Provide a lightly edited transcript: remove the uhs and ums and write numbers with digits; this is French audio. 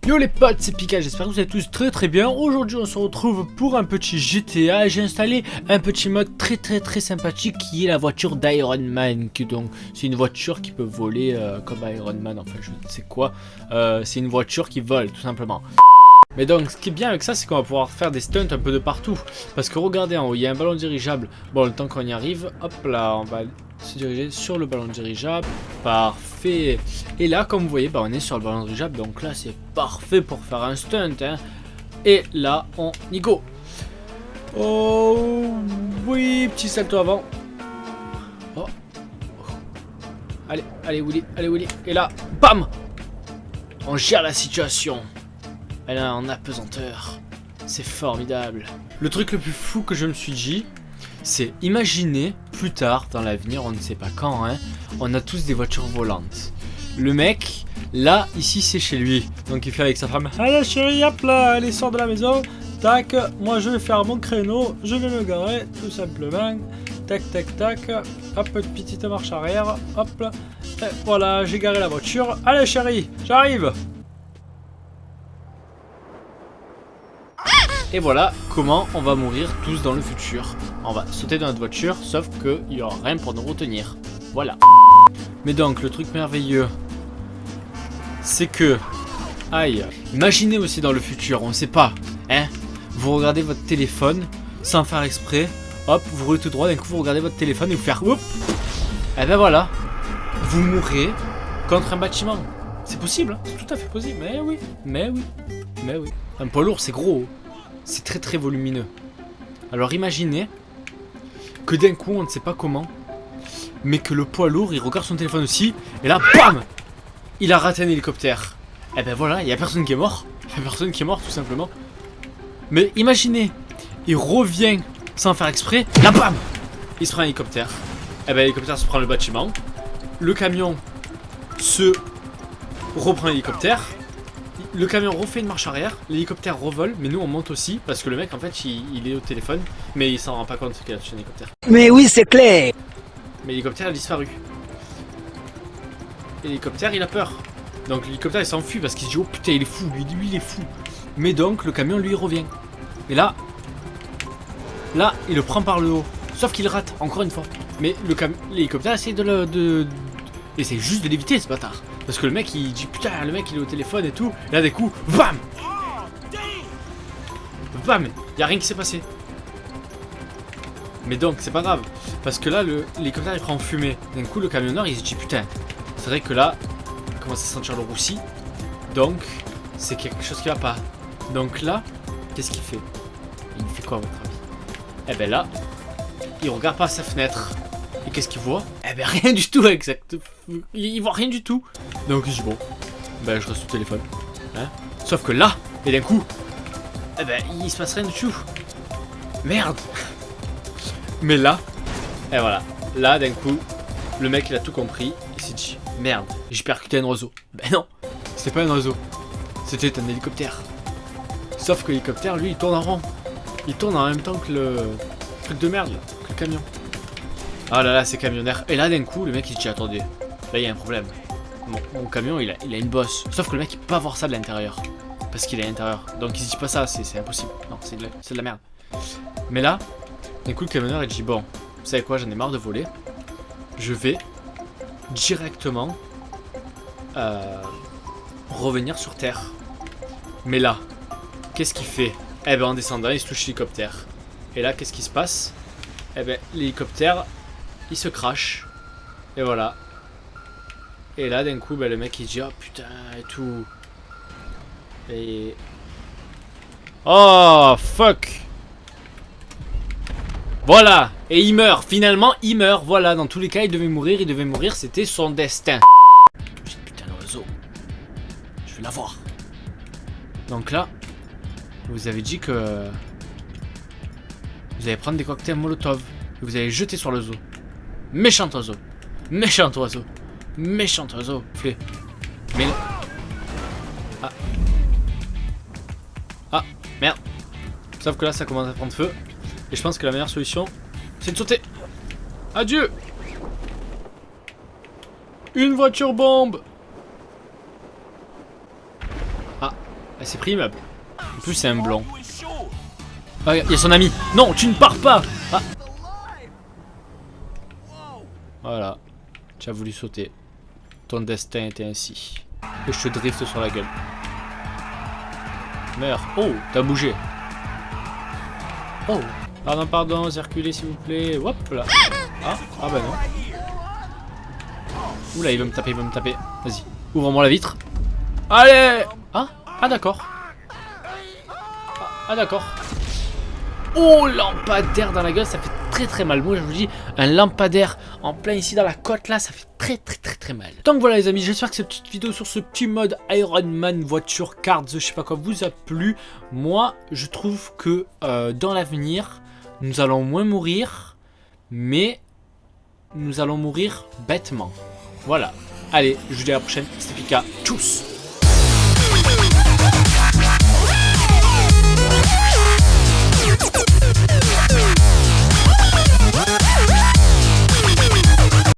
Yo les potes, c'est Pika, j'espère que vous allez tous très bien. Aujourd'hui on se retrouve pour un petit GTA. J'ai installé un petit mode très sympathique qui est la voiture d'Iron Man. Donc c'est une voiture qui peut voler comme Iron Man, enfin je ne sais quoi. C'est une voiture qui vole tout simplement. Mais donc ce qui est bien avec ça, c'est qu'on va pouvoir faire des stunts un peu de partout. Parce que regardez en haut, il y a un ballon dirigeable. Bon, le temps qu'on y arrive, hop là, on va se diriger sur le ballon dirigeable. Parfait. Et là, comme vous voyez, on est sur le ballon dirigeable. Donc là, c'est parfait pour faire un stunt. Hein. Et là, on y go. Oh oui, petit salto avant. Oh. Allez Willy. Et là, bam. On gère la situation. Elle est en apesanteur. C'est formidable. Le truc le plus fou que je me suis dit, c'est imaginer plus tard dans l'avenir, on ne sait pas quand, hein, on a tous des voitures volantes. Le mec, là, ici, c'est chez lui. Donc il fait avec sa femme. Allez chérie, hop là, allez sort de la maison. Tac, moi je vais faire mon créneau, je vais me garer, tout simplement. Tac. Hop, petite marche arrière. Hop là. Et voilà, j'ai garé la voiture. Allez chérie, j'arrive. Et voilà comment on va mourir tous dans le futur. On va sauter dans notre voiture, sauf qu'il n'y aura rien pour nous retenir. Voilà. Mais donc, le truc merveilleux, c'est que... Aïe. Imaginez aussi dans le futur, on ne sait pas. Hein. Vous regardez votre téléphone, sans faire exprès. Hop, vous roulez tout droit, d'un coup vous regardez votre téléphone et vous faites... Oups. Et ben voilà. Vous mourrez contre un bâtiment. C'est possible, hein. C'est tout à fait possible. Mais oui. Un poids lourd, c'est gros. C'est très volumineux. Alors imaginez que d'un coup, on ne sait pas comment, mais que le poids lourd, il regarde son téléphone aussi, et là, bam, il a raté un hélicoptère. Et ben voilà, il n'y a personne qui est mort. Il n'y a personne qui est mort, tout simplement. Mais imaginez, il revient sans faire exprès, là, bam, il se prend un hélicoptère. Et ben l'hélicoptère se prend le bâtiment. Le camion se reprend l'hélicoptère. Le camion refait une marche arrière, l'hélicoptère revole, mais nous on monte aussi, parce que le mec en fait il est au téléphone, mais il s'en rend pas compte qu'il a touché un hélicoptère. Mais oui, c'est clair. Mais l'hélicoptère a disparu. Et l'hélicoptère il a peur. Donc l'hélicoptère il s'enfuit parce qu'il se dit oh putain il est fou, lui il est fou. Mais donc le camion lui revient. Et là il le prend par le haut. Sauf qu'il rate, encore une fois. Mais l'hélicoptère essaie essaie juste de l'éviter ce bâtard. Parce que le mec il dit putain le mec il est au téléphone et tout. Et là des coups, bam, y a rien qui s'est passé. Mais donc c'est pas grave. Parce que là l'hélicoptère il prend en fumée. D'un coup le camionneur il se dit putain, c'est vrai que là il commence à sentir le roussi. Donc c'est quelque chose qui va pas. Donc là, qu'est-ce qu'il fait? Il fait quoi à votre avis? Eh ben là, il regarde par sa fenêtre. Et qu'est-ce qu'il voit? Eh ben rien du tout, exact. Il voit rien du tout. Donc il dit bon, ben je reste au téléphone. Hein, sauf que là, et d'un coup, eh ben il se passe rien du tout. Merde. Mais là, et voilà. Là d'un coup, le mec il a tout compris. Il s'est dit merde, j'ai percuté un oiseau. Ben non, c'était pas un oiseau. C'était un hélicoptère. Sauf que l'hélicoptère lui il tourne en rond. Il tourne en même temps que le truc de merde là, que le camion. Ah là là, c'est camionnaire. Et là, d'un coup, le mec il se dit attendez, là il y a un problème. Mon camion il a une bosse. Sauf que le mec il peut pas voir ça de l'intérieur. Parce qu'il est à l'intérieur. Donc il se dit pas ça, c'est impossible. Non, c'est de la merde. Mais là, d'un coup, le camionneur il dit bon, vous savez quoi, j'en ai marre de voler. Je vais directement revenir sur Terre. Mais là, qu'est-ce qu'il fait? Eh ben en descendant, il se touche l'hélicoptère. Et là, qu'est-ce qui se passe? Eh ben l'hélicoptère il se crache. Et voilà. Et là d'un coup le mec il dit oh putain et tout. Et... oh fuck. Voilà. Et il meurt. Finalement il meurt. Voilà. Dans tous les cas il devait mourir. C'était son destin. Putain d'oiseau. Je vais l'avoir. Donc là vous avez dit que vous allez prendre des cocktails Molotov et vous allez jeter sur l'oiseau. Méchant oiseau. Flé. Mais... ah, merde. Sauf que là, ça commence à prendre feu. Et je pense que la meilleure solution, c'est de sauter. Adieu. Une voiture bombe. Ah, Elle s'est pris l'immeuble. En plus, c'est un blond. Ah, il y a son ami. Non, tu ne pars pas. Ah. Voilà. Tu as voulu sauter. Ton destin était ainsi. Et je te drift sur la gueule. Merde. Oh, t'as bougé. Oh. Pardon, pardon, circulez s'il vous plaît. Hop là. Ah bah non. Oula, il va me taper, il va me taper. Vas-y, ouvre-moi la vitre. Allez. Ah d'accord. Ah d'accord. Oh, lampadaire dans la gueule, ça fait très très mal. Moi je vous dis, un lampadaire en plein ici dans la côte là, ça fait très mal. Donc voilà les amis, j'espère que cette petite vidéo sur ce petit mode Iron Man voiture cards, je sais pas quoi, vous a plu. Moi je trouve que dans l'avenir, nous allons moins mourir, mais nous allons mourir bêtement. Voilà. Allez, je vous dis à la prochaine, c'était Pika. Tchuss.